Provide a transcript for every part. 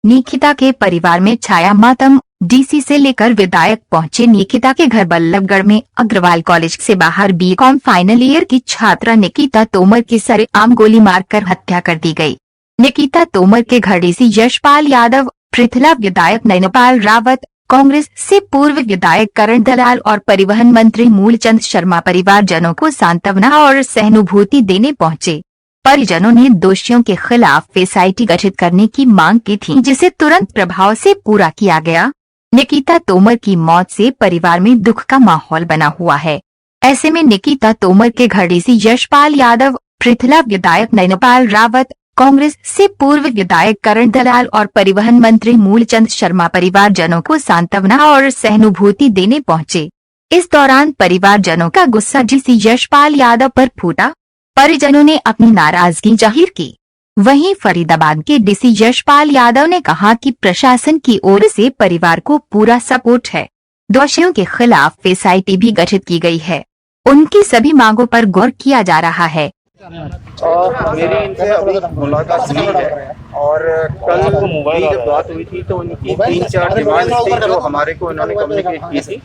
निकिता के परिवार में छाया मातम। डीसी से लेकर विधायक पहुंचे निकिता के घर बल्लभगढ़ में। अग्रवाल कॉलेज से बाहर बीकॉम फाइनल ईयर की छात्रा निकिता तोमर की सरेआम गोली मारकर हत्या कर दी गई। निकिता तोमर के घर डीसी यशपाल यादव, पृथला विधायक नयनपाल रावत, कांग्रेस से पूर्व विधायक करण दलाल और परिवहन मंत्री मूलचंद शर्मा परिवारजनों को सांत्वना और सहानुभूति देने पहुंचे। परिजनों ने दोषियों के खिलाफ एसआईटी गठित करने की मांग की थी, जिसे तुरंत प्रभाव से पूरा किया गया। निकिता तोमर की मौत से परिवार में दुख का माहौल बना हुआ है। ऐसे में निकिता तोमर के घर डीसी यशपाल यादव, पृथला विधायक नयनपाल रावत, कांग्रेस से पूर्व विधायक करण दलाल और परिवहन मंत्री मूलचंद शर्मा परिवारजनों को सांत्वना और सहानुभूति देने पहुंचे। इस दौरान परिवारजनों का गुस्सा डीसी यशपाल यादव पर फूटा। परिजनों ने अपनी नाराजगी जाहिर की। वहीं फरीदाबाद के डीसी यशपाल यादव ने कहा कि प्रशासन की ओर से परिवार को पूरा सपोर्ट है। दोषियों के खिलाफ एसआईटी भी गठित की गई है। उनकी सभी मांगों पर गौर किया जा रहा है। मेरी इनसे अभी मुलाकात हुई है और कल भी जब बात हुई थी तो उनकी 3-4 डिमांड थी जो हमारे को इन्होंने कम्युनिकेट की थी।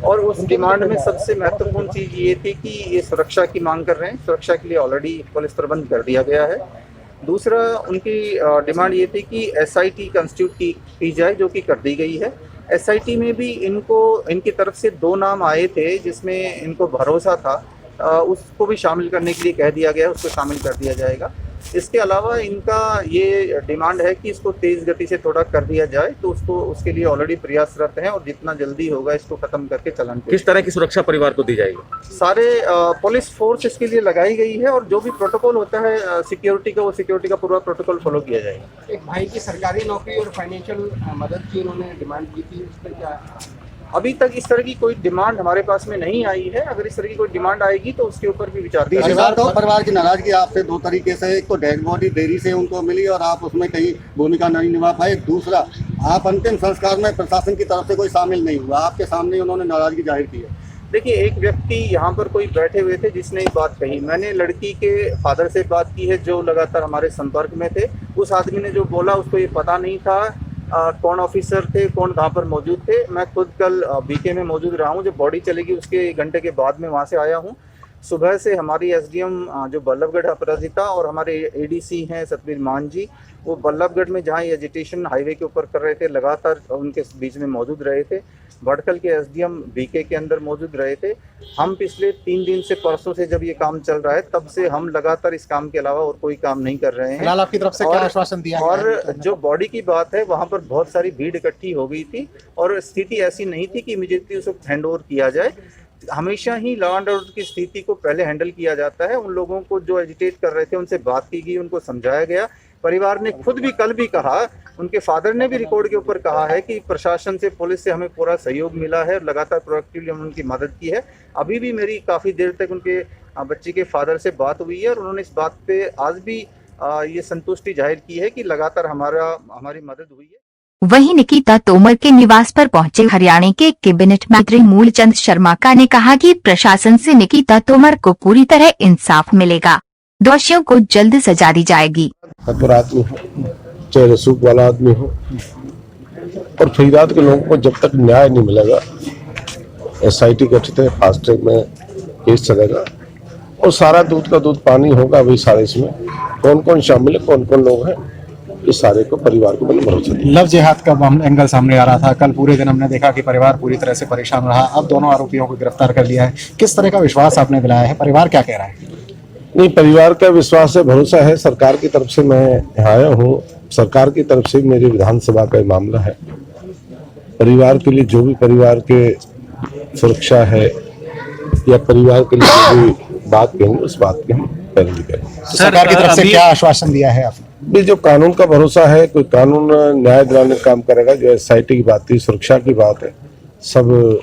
और उस डिमांड में सबसे महत्वपूर्ण चीज़ ये थी कि ये सुरक्षा की मांग कर रहे हैं। सुरक्षा के लिए ऑलरेडी पुलिस प्रबंध कर दिया गया है। दूसरा उनकी डिमांड ये थी कि एसआईटी कंस्टिट्यूट की जाए, जो कि कर दी गई है। एसआईटी में भी इनकी तरफ से 2 नाम आए थे जिसमें इनको भरोसा था, उसको भी शामिल करने के लिए कह दिया गया है, उसको शामिल कर दिया जाएगा। इसके अलावा इनका ये डिमांड है कि इसको तेज़ गति से थोड़ा कर दिया जाए, तो उसके लिए ऑलरेडी प्रयासरत हैं और जितना जल्दी होगा इसको खत्म करके चलन। किस तरह की सुरक्षा परिवार को दी जाएगी? सारे पुलिस फोर्स इसके लिए लगाई गई है और जो भी प्रोटोकॉल होता है सिक्योरिटी का, वो सिक्योरिटी का पूरा प्रोटोकॉल फॉलो किया जाएगा। एक भाई की सरकारी नौकरी और फाइनेंशियल मदद की उन्होंने डिमांड की थी, उस पर क्या? अभी तक इस तरह की कोई डिमांड हमारे पास में नहीं आई है। अगर इस तरह की कोई डिमांड आएगी तो उसके ऊपर भी विचार करेंगे। परिवार की नाराजगी आपसे 2 तरीके से, एक तो डेड बॉडी देरी से उनको मिली और आप उसमें कहीं भूमिका नहीं निभा पाए। दूसरा, आप अंतिम संस्कार में प्रशासन की तरफ से कोई शामिल नहीं हुआ, आपके सामने उन्होंने नाराजगी जाहिर की है। देखिए, एक व्यक्ति यहाँ पर कोई बैठे हुए थे जिसने ये बात कही। मैंने लड़की के फादर से बात की है जो लगातार हमारे संपर्क में थे। उस आदमी ने जो बोला उसको ये पता नहीं था कौन ऑफिसर थे, कौन कहाँ पर मौजूद थे। मैं खुद कल बीके में मौजूद रहा हूँ। जब बॉडी चलेगी उसके 1 घंटे के बाद में वहाँ से आया हूँ। सुबह से हमारी एसडीएम जो बल्लभगढ़ अपराजिता और हमारे एडीसी हैं सतबीर मान जी, वो बल्लभगढ़ में जहाँ एजिटेशन हाईवे के ऊपर कर रहे थे लगातार उनके बीच में मौजूद रहे थे। भटकल के एसडीएम बीके के अंदर मौजूद रहे थे। हम पिछले 3 दिन से, परसों से जब ये काम चल रहा है तब से हम लगातार इस काम के अलावा और कोई काम नहीं कर रहे हैं। फिलहाल आपकी तरफ से क्या आश्वासन दिया गया? और जो बॉडी की बात है, वहाँ पर बहुत सारी भीड़ इकट्ठी हो गई थी और स्थिति ऐसी नहीं थी कि इमीडिएटली उसको हैंड ओवर किया जाए। हमेशा ही लॉ एंड ऑर्डर की स्थिति को पहले हैंडल किया जाता है। उन लोगों को जो एजिटेट कर रहे थे उनसे बात की गई, उनको समझाया गया। परिवार ने खुद भी कल भी कहा, उनके फादर ने भी रिकॉर्ड के ऊपर कहा है कि प्रशासन से, पुलिस से हमें पूरा सहयोग मिला है, लगातार प्रोएक्टिवली हमने उनकी मदद की है। अभी भी मेरी काफ़ी देर तक उनके बच्चे के फादर से बात हुई है और उन्होंने इस बात पे आज भी ये संतुष्टि जाहिर की है कि लगातार हमारी मदद हुई है। वहीं निकिता तोमर के निवास पर पहुंचे हरियाणा के कैबिनेट मंत्री मूलचंद शर्मा ने कहा कि प्रशासन से निकिता तोमर को पूरी तरह इंसाफ मिलेगा। दोषियों को जल्द सजा दी जाएगी। आदमी हो, चाहे रसूख वाला आदमी हो, और फरीदाबाद के लोगों को जब तक न्याय नहीं मिलेगा, एसआईटी गठित है, फास्ट ट्रैक में केस चलेगा और सारा दूध का दूध पानी होगा। वही सारे इसमें कौन कौन शामिल है, कौन कौन लोग हैं, इस सारे को परिवार को मैंने भरोसा दिया। लव जिहाद का एंगल सामने आ रहा था। कल पूरे दिन हमने देखा कि परिवार पूरी तरह से परेशान रहा। अब दोनों आरोपियों को गिरफ्तार कर लिया है। किस तरह का विश्वास आपने दिलाया है? परिवार क्या कह रहा है? नहीं, परिवार का विश्वास है, भरोसा है। सरकार की तरफ से मैं यहाँ आया हूँ, सरकार की तरफ से मेरी विधानसभा का मामला है। परिवार के लिए जो भी परिवार के सुरक्षा है या परिवार के लिए जो भी बात कहेंगे उस बात की हम पैरवी करेंगे। सरकार की तरफ से क्या आश्वासन दिया है आपने? भी जो कानून का भरोसा है, कोई कानून न्याय दिलाने का काम करेगा। जो एसआईटी की बात थी, सुरक्षा की बात है, सब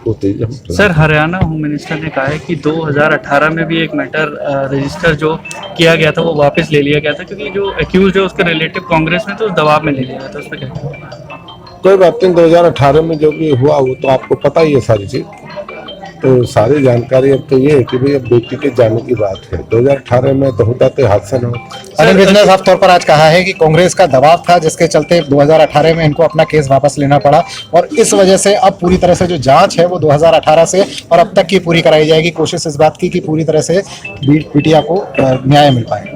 होती है। सर, हरियाणा होम मिनिस्टर ने कहा है कि 2018 में भी एक मैटर रजिस्टर जो किया गया था वो वापस ले लिया गया था क्योंकि जो एक्यूज है उसके रिलेटिव कांग्रेस में तो दबाव में ले लिया गया था। उस पर क्या? कोई बात नहीं, 2018 में जो भी हुआ वो तो आपको पता ही है सारी चीज। तो सारी जानकारी अब तो ये है कि भाई अब बेटी के जाने की बात है। 2018 में तो होता तो हादसा न होता। अनिल विज ने साफ तौर पर आज कहा है कि कांग्रेस का दबाव था जिसके चलते 2018 में इनको अपना केस वापस लेना पड़ा और इस वजह से अब पूरी तरह से जो जांच है वो 2018 से और अब तक की पूरी कराई जाएगी। कोशिश इस बात की कि पूरी तरह से बिटिया को न्याय मिल पाए।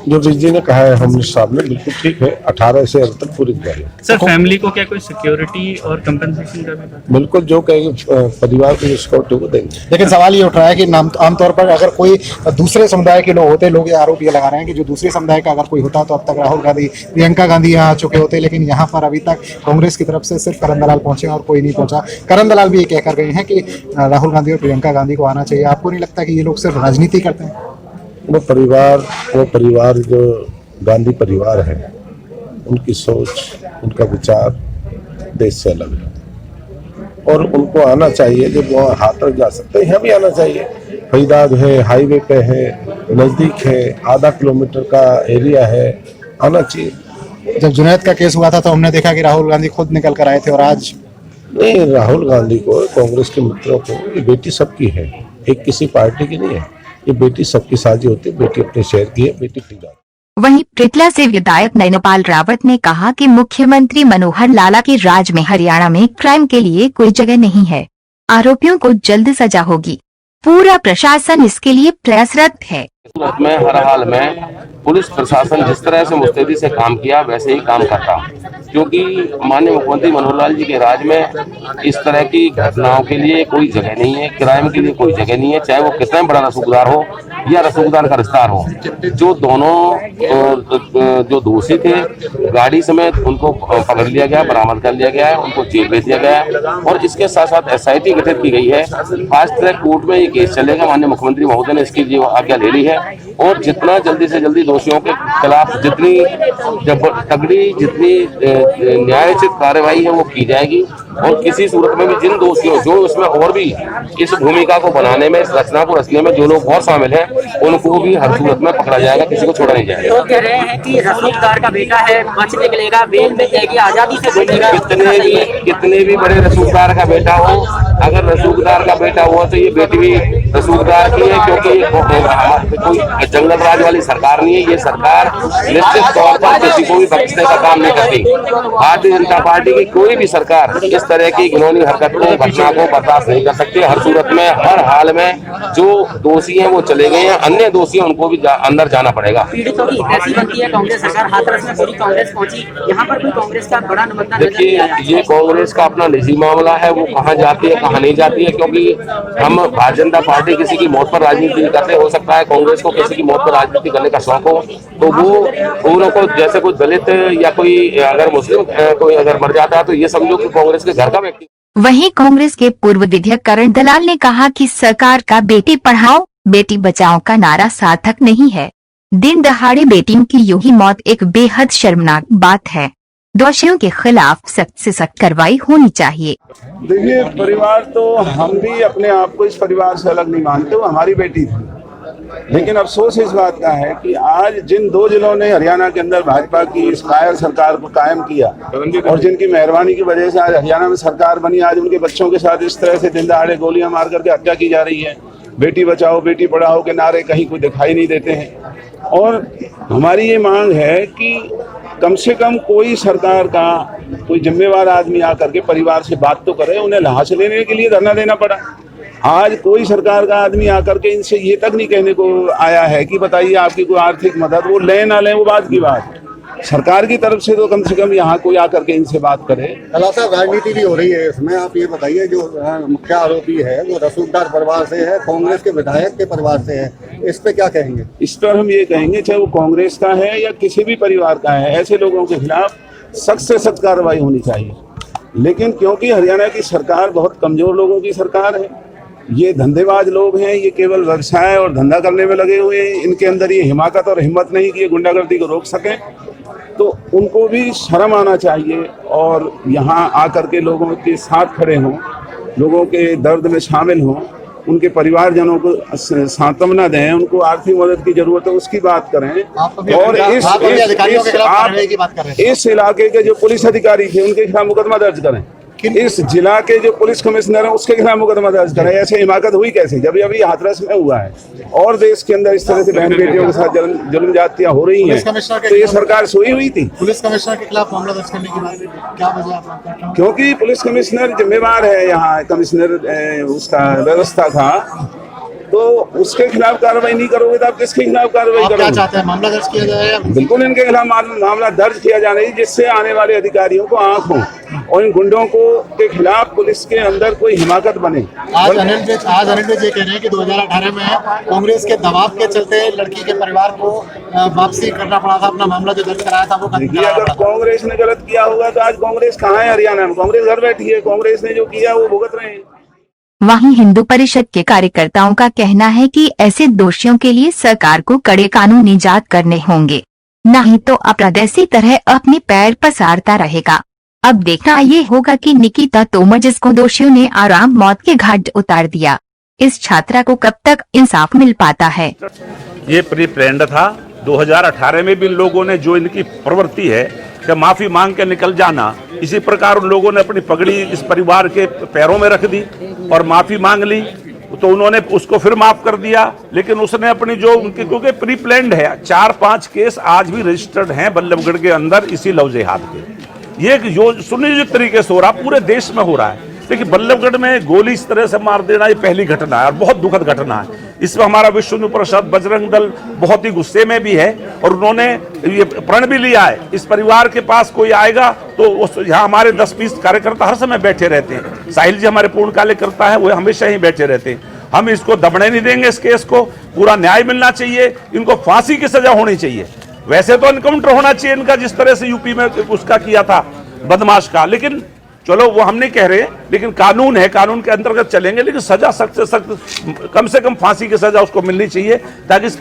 जो विज जी ने कहा है हम साहब ने बिल्कुल ठीक है, 18 से अब तक पूरी कराई। सर फैमिली को क्या कोई सिक्योरिटी और कंपनसेशन का भी? बिल्कुल जो कहेंगे परिवार को सिक्योरिटी वो देंगे। लेकिन सवाल ये उठ रहा है कि आमतौर पर अगर कोई दूसरे समुदाय के लोग होते, लोग ये आरोप ये लगा रहे हैं कि जो दूसरे समुदाय का अगर कोई होता तो अब तक राहुल गांधी प्रियंका गांधी यहाँ आ चुके होते, लेकिन यहाँ पर अभी तक कांग्रेस की तरफ से सिर्फ करण दलाल पहुंचे और कोई नहीं पहुंचा। करण दलाल भी ये कहकर गए हैं कि राहुल गांधी और प्रियंका गांधी को आना चाहिए। आपको नहीं लगता कि ये लोग सिर्फ राजनीति करते हैं? वो परिवार जो गांधी परिवार है उनकी सोच उनका विचार देश से अलग है और उनको आना चाहिए। जब वहाँ हाथ तक जा सकते हैं यहाँ भी आना चाहिए। फरीदाबाद है, हाईवे पे है, नज़दीक है, आधा किलोमीटर का एरिया है, आना चाहिए। जब जुनैद का केस हुआ था तो हमने देखा कि राहुल गांधी खुद निकल कर आए थे और आज नहीं, राहुल गांधी को, कांग्रेस के मित्रों को, ये बेटी सबकी है, एक किसी पार्टी की नहीं है। ये बेटी सबकी साझी होती है। बेटी अपने शहर की है, बेटी फरीदाबाद। वहीं प्रितला से विधायक नयनपाल रावत ने कहा कि मुख्यमंत्री मनोहर लाला के राज में हरियाणा में क्राइम के लिए कोई जगह नहीं है। आरोपियों को जल्द सजा होगी। पूरा प्रशासन इसके लिए प्रयासरत है। सूरत में हर हाल में पुलिस प्रशासन जिस तरह से मुस्तैदी से काम किया वैसे ही काम करता, क्योंकि माननीय मुख्यमंत्री मनोहर लाल जी के राज में इस तरह की घटनाओं के लिए कोई जगह नहीं है, क्राइम के लिए कोई जगह नहीं है। चाहे वो कितना बड़ा रसूखदार हो या रसूखदार का रिश्तेदार हो, जो दोनों जो दोषी थे गाड़ी समेत उनको पकड़ लिया गया, बरामद कर लिया गया है, उनको जेल भेज दिया गया है और इसके साथ साथ SIT गठित की गई है। फास्ट ट्रैक कोर्ट में ये केस चलेगा। माननीय मुख्यमंत्री महोदय ने इसकी जो आज्ञा ले ली है और जितना जल्दी से जल्दी दोषियों के खिलाफ जितनी तगड़ी जितनी न्यायोचित कार्रवाई है वो की जाएगी और किसी सूरत में भी जिन दोषियों जो उसमें और भी इस भूमिका को बनाने में, इस रचना को रचने में जो लोग और शामिल हैं उनको भी हर सूरत में पकड़ा जाएगा, किसी को छोड़ा नहीं जाएगा। लोग कह रहे हैं कि रसूखदार का बेटा है, बच निकलेगा, बेल में जाएगी, आजादी से घूमेगा। कितने भी बड़े रसूखदार का बेटा हो, अगर रसूखदार का बेटा हुआ तो ये बेटी भी रसूखदार की है, क्योंकि कोई जंगल राज वाली सरकार नहीं है। ये सरकार निश्चित तौर पर किसी को भी बख्शने का काम नहीं करती। भारतीय जनता पार्टी की कोई भी सरकार इस तरह की घिनौनी हरकतों घटना को बर्दाश्त नहीं कर सकती। हर सूरत में, हर हाल में जो दोषी हैं वो चले गए हैं, अन्य दोषी हैं उनको भी अंदर जाना पड़ेगा। पीड़ितों की ऐसी बनती है कांग्रेस सरकार, हाथरस में पूरी कांग्रेस पहुंची, यहाँ पर कोई कांग्रेस का बड़ा नुमाइंदा नजर नहीं आया। देखिए, ये कांग्रेस का अपना निजी मामला है, वो कहाँ जाती है कहाँ नहीं जाती है, क्योंकि हम भारतीय जनता पार्टी किसी की मौत पर राजनीति नहीं करते। हो सकता है कांग्रेस को किसी की मौत पर राजनीति करने का शौक हो, तो वो उन को जैसे कोई दलित या कोई अगर मुस्लिम कोई अगर मर जाता है तो ये समझो कि कांग्रेस के घर का व्यक्ति। वहीं कांग्रेस के पूर्व विधायक करण दलाल ने कहा कि सरकार का बेटी पढ़ाओ बेटी बचाओ का नारा सार्थक नहीं है। दिन दहाड़े बेटियों की यूं ही मौत एक बेहद शर्मनाक बात है। दोषियों के खिलाफ सख्त से सख्त कार्रवाई होनी चाहिए। देखिए, परिवार तो हम भी अपने आप को इस परिवार से अलग नहीं मानते, वो हमारी बेटी थी। लेकिन अफसोस इस बात का है कि आज जिन दो जिलों ने हरियाणा के अंदर भाजपा की इस कायर सरकार को कायम किया और जिनकी मेहरबानी की वजह से आज हरियाणा में सरकार बनी, आज उनके बच्चों के साथ इस तरह से दिन दहाड़े गोलियां मार करके हत्या की जा रही है। बेटी बचाओ बेटी पढ़ाओ के नारे कहीं कोई दिखाई नहीं देते हैं और हमारी ये मांग है कि कम से कम कोई सरकार का कोई जिम्मेवार आदमी आकर के परिवार से बात तो करे। उन्हें लाश लेने के लिए धरना देना पड़ा। आज कोई सरकार का आदमी आकर के इनसे ये तक नहीं कहने को आया है कि बताइए आपकी कोई आर्थिक मदद, वो लें ना लें वो बात की बात। सरकार की तरफ से तो कम से कम यहाँ कोई आकर के इनसे बात करे। कला साहब, राजनीति भी हो रही है इसमें। आप ये बताइए, जो मुख्य आरोपी है वो रसूखदार परिवार से है, कांग्रेस के विधायक के परिवार से है, इस पे क्या कहेंगे? इस पर हम ये कहेंगे, चाहे वो कांग्रेस का है या किसी भी परिवार का है, ऐसे लोगों के खिलाफ सख्त से सख्त कार्रवाई होनी चाहिए। लेकिन क्योंकि हरियाणा की सरकार बहुत कमजोर लोगों की सरकार है, ये धंधेबाज लोग हैं, ये केवल व्यवसाय और धंधा करने में लगे हुए हैं, इनके अंदर ये हिमाकत और हिम्मत नहीं कि ये गुंडागर्दी को रोक सकें, तो उनको भी शर्म आना चाहिए और यहाँ आकर के लोगों के साथ खड़े हों, लोगों के दर्द में शामिल हों, उनके परिवारजनों को सांत्वना दें, उनको आर्थिक मदद की जरूरत है उसकी बात करें। और इस इलाके के जो पुलिस अधिकारी थे उनके खिलाफ मुकदमा दर्ज करें। इस जिला के जो पुलिस कमिश्नर है उसके खिलाफ मुकदमा दर्ज करें। ऐसे हिमाकत हुई कैसे, जब अभी हाथरस में हुआ है और देश के अंदर इस तरह से बहन बेटियों के साथ जुल्म ज्यादतियां हो रही हैं, तो ये सरकार सोई हुई थी। पुलिस कमिश्नर के खिलाफ मामला दर्ज करने की बात क्या वजह आप मानते हैं? क्योंकि पुलिस कमिश्नर जिम्मेवार है, यहाँ कमिश्नर उसका व्यवस्था था, तो उसके खिलाफ कार्रवाई नहीं करोगे तो आप किसके खिलाफ कार्रवाई करोगे? क्या चाहते हैं, मामला दर्ज किया जाए? बिल्कुल इनके खिलाफ मामला दर्ज किया जाना चाहिए, जिससे आने वाले अधिकारियों को आंख हो और इन गुंडों को के खिलाफ पुलिस के अंदर कोई हिमाकत बने। आज अनिल विज ये कह रहे हैं कि 2018 में कांग्रेस के दबाव के चलते लड़की के परिवार को वापसी करना पड़ा था, अपना मामला जो दर्ज कराया था वो अगर कांग्रेस ने गलत किया होगा तो आज कांग्रेस कहाँ है? हरियाणा में कांग्रेस घर बैठी है, कांग्रेस ने जो किया वो भुगत रहे हैं। वहीं हिंदू परिषद के कार्यकर्ताओं का कहना है कि ऐसे दोषियों के लिए सरकार को कड़े कानूनी जांच करने होंगे, नहीं तो अपराध इसी तरह अपने पैर पसारता रहेगा। अब देखना ये होगा कि निकिता तोमर, जिसको दोषियों ने आराम मौत के घाट उतार दिया, इस छात्रा को कब तक इंसाफ मिल पाता है। ये प्री प्लान्ड था। 2018 में भी इन लोगों ने जो इनकी प्रवृत्ति है कि माफी मांग के निकल जाना, इसी प्रकार उन लोगों ने अपनी पगड़ी इस परिवार के पैरों में रख दी और माफी मांग ली, तो उन्होंने उसको फिर माफ कर दिया। लेकिन उसने अपनी जो उनकी, क्योंकि प्री प्लान्ड है, 4-5 केस आज भी रजिस्टर्ड हैं बल्लभगढ़ के अंदर इसी लव जिहाद के। ये जो सुनियोजित तरीके से हो रहा, पूरे देश में हो रहा है। लेकिन बल्लभगढ़ में गोली इस तरह से मार देना ये पहली घटना है और बहुत दुखद घटना है। इसमें हमारा विश्व हिंदू परिषद, बजरंग दल बहुत ही गुस्से में भी है और उन्होंने ये प्रण भी लिया है, इस परिवार के पास कोई आएगा तो यहाँ हमारे 10-20 कार्यकर्ता हर समय बैठे रहते हैं। साहिल जी हमारे पूर्ण कार्यकर्ता है, वो हमेशा ही बैठे रहते हैं। हम इसको दबने नहीं देंगे, इस केस को पूरा न्याय मिलना चाहिए, इनको फांसी की सजा होनी चाहिए। वैसे तो एनकाउंटर होना चाहिए इनका, जिस तरह से यूपी में उसका किया था बदमाश का, लेकिन चलो वो हम नहीं कह रहे, लेकिन कानून है, कानून के अंतर्गत चलेंगे, लेकिन सजा सख्त से सख्त, कम से कम फांसी की सजा उसको मिलनी चाहिए, ताकि इस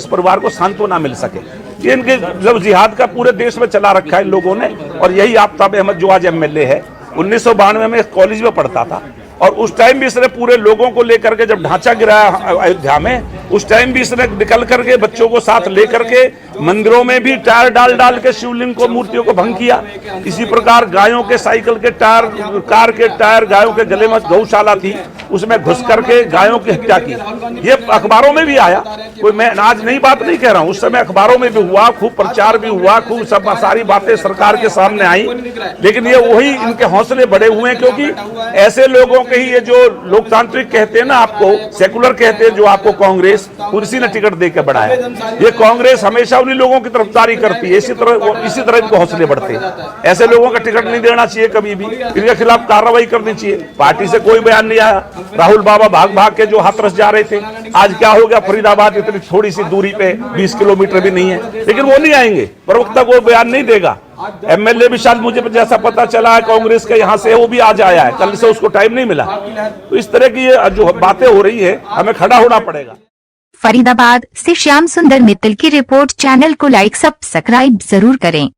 परिवार को सांत्वना मिल सके। ये इनके जब जिहाद का पूरे देश में चला रखा है इन लोगों ने। और यही आफ्ताब अहमद जो आज MLA है, 1992 में कॉलेज में पढ़ता था और उस टाइम भी इसने पूरे लोगों को लेकर के, जब ढांचा गिराया अयोध्या में, उस टाइम भी इसने निकल करके बच्चों को साथ लेकर के मंदिरों में भी टायर डाल के शिवलिंग को, मूर्तियों को भंग किया। इसी प्रकार गायों के, साइकिल के टायर, कार के टायर, गायों के गले में गौशाला थी, उसमें घुस करके गायों की हत्या की। ये अखबारों में भी आया, कोई मैं आज नई बात नहीं कह रहा हूँ, उस समय अखबारों में भी हुआ, खूब प्रचार भी हुआ, खूब सब सारी बातें सरकार के सामने आई। लेकिन ये वही इनके हौसले बढ़े हुए हैं, क्योंकि ऐसे लोगों के ही, ये जो लोकतांत्रिक कहते हैं ना, आपको सेकुलर कहते हैं, जो आपको कांग्रेस, उसी ने टिकट दे के बढ़ाया। ये कांग्रेस हमेशा उन्हीं लोगों की तरफदारी करती है, इसी तरह इनको हौसले बढ़ते हैं। ऐसे लोगों का टिकट नहीं देना चाहिए कभी भी, इनके खिलाफ कार्रवाई करनी चाहिए। पार्टी से कोई बयान नहीं आया। राहुल बाबा भाग के जो हाथरस जा रहे थे, आज क्या हो गया, फरीदाबाद इतनी थोड़ी सी दूरी पे, 20 किलोमीटर भी नहीं है, लेकिन वो नहीं आएंगे, प्रवक्ता कोई बयान नहीं देगा। MLA भी शायद, मुझे जैसा पता चला है कांग्रेस के यहाँ से, वो भी आज आया है, कल से उसको टाइम नहीं मिला। तो इस तरह की जो बातें हो रही है, हमें खड़ा होना पड़ेगा। फरीदाबाद से श्याम सुंदर मित्तल की रिपोर्ट। चैनल को लाइक सब्सक्राइब जरूर करें।